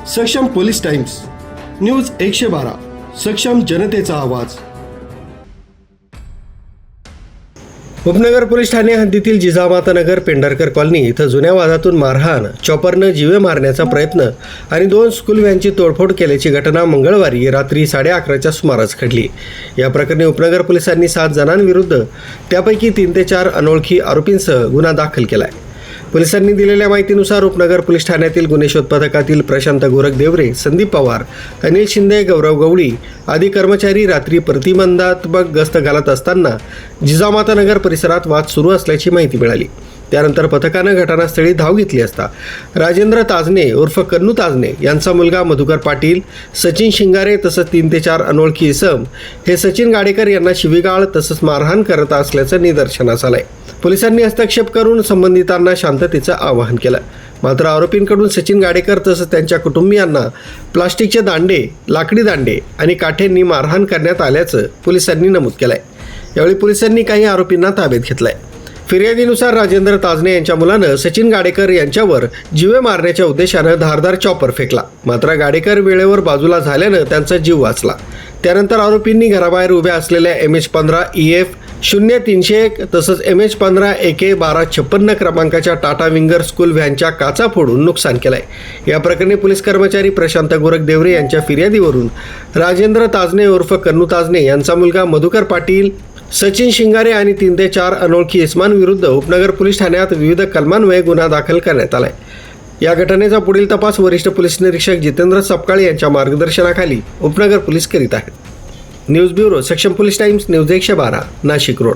सक्षम police times news 112 सक्षम जनतेचा आवाज। उपनगर पोलीस ठाणे हद्दीतील जिजामाता नगर पेंढारकर कॉलनी इथं जुन्या वादातून मारहाण, चॉपरनं जीवे मारण्याचा प्रयत्न आणि 2 स्कूल व्हॅनची तोडफोड केल्याची घटना मंगळवारी रात्री 11:30च्या सुमारास घडली। या प्रकरणी उपनगर पोलिसांनी 7 जणांविरुद्ध त्यापैकी 3 ते 4 अनोळखी आरोपींसह गुन्हा दाखल केलाय। पोलिसांनी दिलेल्या माहितीनुसार उपनगर पोलीस ठाण्यातील गुन्हे शोध पथकातील प्रशांत गोरख देवरे, संदीप पवार, अनिल शिंदे, गौरव गवळी आदी कर्मचारी रात्री प्रतिबंधात्मक गस्त घालत असताना जिजामाता नगर परिसरात वाद सुरू असल्याची माहिती मिळाली। त्यानंतर पथकानं घटनास्थळी धाव घेतली असता राजेंद्र ताजने उर्फ कन्नू ताजने यांचा मुलगा मधुकर पाटील, सचिन शिंगारे तसंच 3 ते 4 अनोळखी इसम हे सचिन गाडेकर यांना शिवीगाळ तसंच मारहाण करत असल्याचं निदर्शनास आलंय। पोलिसांनी हस्तक्षेप करून संबंधितांना शांततेचं आवाहन केलं। मात्र आरोपींकडून सचिन गाडेकर तसंच त्यांच्या कुटुंबियांना प्लास्टिकचे दांडे, लाकडी दांडे आणि काठ्यांनी मारहाण करण्यात आल्याचं पोलिसांनी नमूद केलंय। यावेळी पोलिसांनी काही आरोपींना ताब्यात घेतलंय। फिर्यादीनुसार राजेंद्र ताजने यांच्या मुलानं सचिन गाडेकर यांच्यावर जीवे मारण्याच्या उद्देशानं धारदार चॉपर फेकला। मात्र गाडेकर वेळेवर बाजूला झाल्यानं त्यांचा जीव वाचला। त्यानंतर आरोपींनी घराबाहेर उभ्या असलेल्या MH15 EF 0301 तसंच MH15 AK 1256 क्रमांकाच्या टाटा विंगर स्कूल व्हॅनच्या काचा फोडून नुकसान केलंय। या प्रकरणी पोलीस कर्मचारी प्रशांत गोरख देवरे यांच्या फिर्यादीवरून राजेंद्र ताजने उर्फ कन्नू ताजने यांचा मुलगा मधुकर पाटील, सचिन शिंगारे आणि 3 ते 4 अनोळखी इसमांविरुद्ध उपनगर पोलीस ठाण्यात विविध कलमान्वये गुन्हा दाखल करण्यात आलाय। या घटनेचा पुढील तपास वरिष्ठ पोलीस निरीक्षक जितेंद्र सपकाळे यांच्या मार्गदर्शनाखाली उपनगर पोलीस करीत आहेत। न्यूज ब्युरो, सक्षम police times, news 112, Nashik road.